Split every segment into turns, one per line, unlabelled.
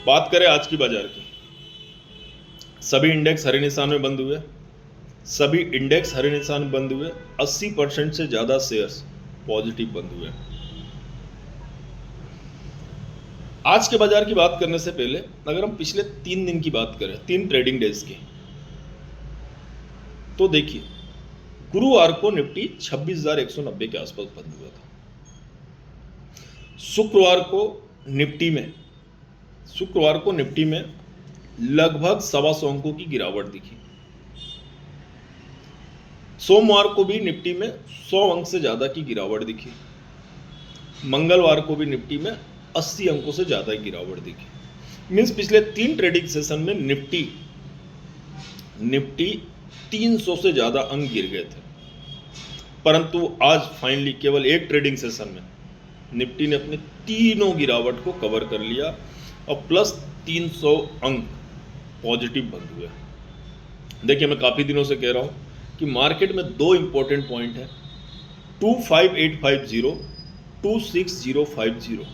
बात करें आज की बाजार की, सभी इंडेक्स हरे निशान में बंद हुए। सभी इंडेक्स हरे निशान में बंद हुए। 80% से ज़्यादा शेयर्स पॉजिटिव बंद हुए। आज के बाजार की बात करने से पहले अगर हम पिछले 3 दिन की बात करें, 3 ट्रेडिंग डेज की, तो देखिए गुरुवार को निफ्टी 26,190 के आसपास बंद हुआ था। शुक्रवार को निफ्टी में लगभग 125 अंकों की गिरावट दिखी। सोमवार को भी निफ्टी में 100 अंक से ज़्यादा की गिरावट दिखी। मंगलवार को भी निफ्टी में 80 अंकों से ज़्यादा की गिरावट दिखी। मीन्स पिछले 3 ट्रेडिंग सेशन में निफ्टी 300 से ज़्यादा अंक गिर गए थे, परंतु आज फाइनली केवल एक ट्रेडिंग सेशन में निफ्टी ने अपने तीनों गिरावट को कवर कर लिया और प्लस 300 अंक पॉजिटिव बंद हुए। देखिए, मैं काफ़ी दिनों से कह रहा हूँ कि मार्केट में 2 इंपॉर्टेंट पॉइंट है, 25850, 26050।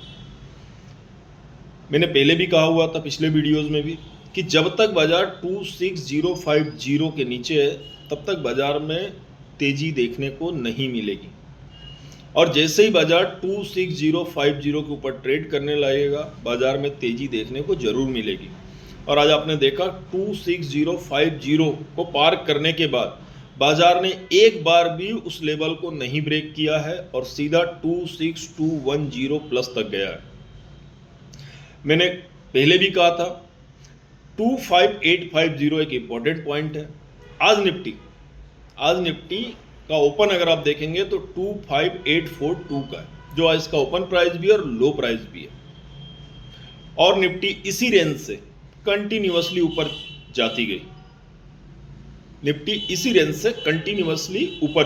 मैंने पहले भी कहा हुआ था पिछले वीडियोस में भी कि जब तक बाजार 26050 के नीचे है तब तक बाजार में तेजी देखने को नहीं मिलेगी, और जैसे ही बाजार 26050 के ऊपर ट्रेड करने लगेगा बाजार में तेजी देखने को जरूर मिलेगी। और आज आपने देखा 26050 को पार करने के बाद बाजार ने एक बार भी उस लेवल को नहीं ब्रेक किया है और सीधा 26210 प्लस तक गया है। मैंने पहले भी कहा था 25850 एक इंपॉर्टेंट पॉइंट है। आज निफ्टी का ओपन अगर आप देखेंगे तो 25842 का है, जो आज इसका ओपन प्राइस भी है और लो प्राइस भी है, और निफ्टी इसी रेंज से कंटिन्यूअसली ऊपर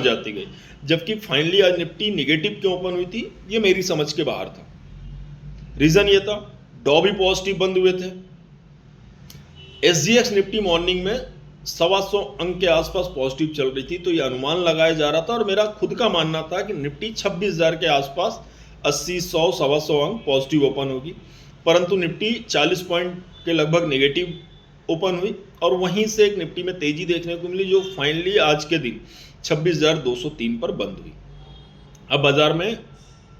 जाती गई। जबकि फाइनली आज निफ्टी निगेटिव क्यों ओपन हुई थी ये मेरी समझ के बाहर था। रीजन ये था, डॉ भी पॉजिटिव बंद हुए थे। एसजीएक्स निफ्टी मॉर्निंग में 125 अंक के आसपास पॉजिटिव चल रही थी, तो ये अनुमान लगाया जा रहा था और मेरा खुद का मानना था कि निफ्टी 26,000 के आसपास 80, 100, 125 अंक पॉजिटिव ओपन होगी, परंतु निफ्टी 40 पॉइंट के लगभग नेगेटिव ओपन हुई और वहीं से एक निफ्टी में तेजी देखने को मिली, जो फाइनली आज के दिन 26,203 पर बंद हुई। अब बाजार में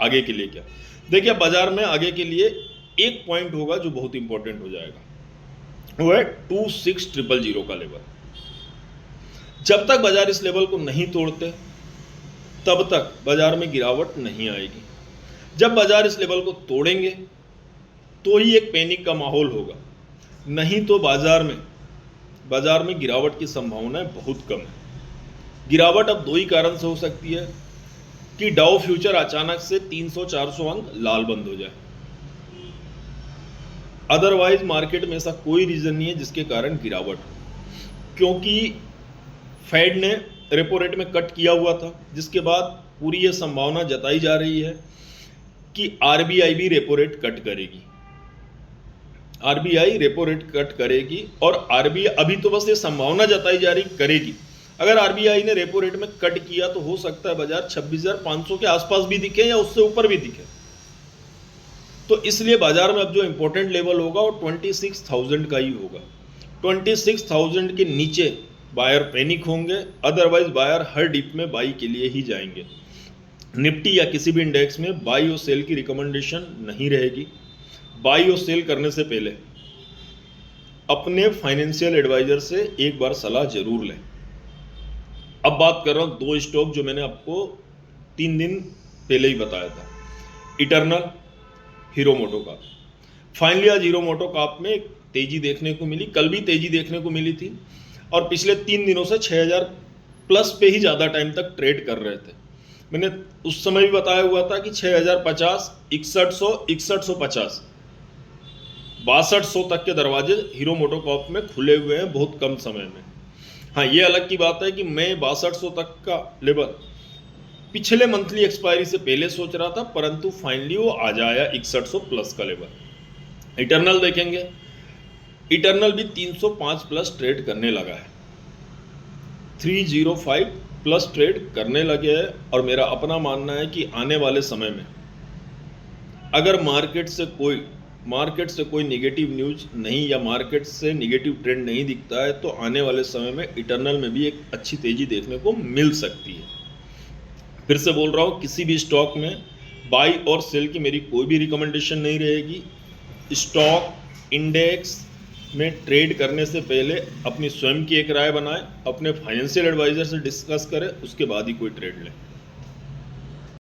आगे के लिए क्या? देखिए, बाजार में आगे के लिए एक पॉइंट होगा जो बहुत इंपॉर्टेंट हो जाएगा, वो है 26,000 का लेवल। जब तक बाजार इस लेवल को नहीं तोड़ते तब तक बाजार में गिरावट नहीं आएगी। जब बाजार इस लेवल को तोड़ेंगे तो ही एक पैनिक का माहौल होगा, नहीं तो बाजार में गिरावट की संभावनाएं बहुत कम है। गिरावट अब 2 ही कारण से हो सकती है कि डाउ फ्यूचर अचानक से 300-400 अंक लाल बंद हो जाए, अदरवाइज मार्केट में ऐसा कोई रीजन नहीं है जिसके कारण गिरावट हो, क्योंकि फेड ने रेपो रेट में कट किया हुआ था, जिसके बाद पूरी ये संभावना जताई जा रही है कि आरबीआई भी रेपो रेट कट करेगी। और आरबीआई अभी तो बस ये संभावना जताई जा रही करेगी। अगर आरबीआई ने रेपो रेट में कट किया तो हो सकता है बाजार 26,500 के आसपास भी दिखे या उससे ऊपर भी दिखे। तो इसलिए बाजार में अब जो इंपॉर्टेंट लेवल होगा वो 26,000 का ही होगा। 26,000 के नीचे बायर पैनिक होंगे, अदरवाइज बायर हर डिप में बाई के लिए ही जाएंगे। निफ्टी या किसी भी इंडेक्स में बाई और सेल की रिकमेंडेशन नहीं रहेगी। बाई और सेल करने से पहले अपने फाइनेंशियल एडवाइजर से एक बार सलाह जरूर लें। अब बात कर रहा हूं 2 स्टॉक जो मैंने आपको 3 दिन पहले ही बताया था, इटर्नल, हीरो मोटोकॉर्प। फाइनली आज हीरो मोटोकॉर्प में तेजी देखने को मिली, कल भी तेजी देखने को मिली थी, और पिछले 3 दिनों से 6,000 प्लस पे ही ज़्यादा टाइम तक ट्रेड कर रहे थे। मैंने उस समय भी बताया हुआ था कि 6,050, 6100, 6150, 6200 तक के दरवाजे हीरो मोटोकॉर्प में खुले हुए हैं बहुत कम समय में। हाँ, ये अलग की बात है कि मैं 6200 तक का लेवल पिछले मंथली एक्सपायरी से पहले सोच रहा था, परंतु फाइनली वो आ जाया 6100 प्लस का लेवल। इटर्नल देखेंगे, इटर्नल भी 305 प्लस ट्रेड करने लगा है, 305 प्लस ट्रेड करने लगे हैं। और मेरा अपना मानना है कि आने वाले समय में अगर मार्केट से कोई मार्केट से कोई नेगेटिव न्यूज नहीं या मार्केट से नेगेटिव ट्रेंड नहीं दिखता है तो आने वाले समय में इटर्नल में भी एक अच्छी तेज़ी देखने को मिल सकती है। फिर से बोल रहा हूँ, किसी भी स्टॉक में बाई और सेल की मेरी कोई भी रिकमेंडेशन नहीं रहेगी। स्टॉक इंडेक्स में ट्रेड करने से पहले अपनी स्वयं की एक राय बनाएं, अपने फाइनेंशियल एडवाइज़र से डिस्कस करें, उसके बाद ही कोई ट्रेड लें।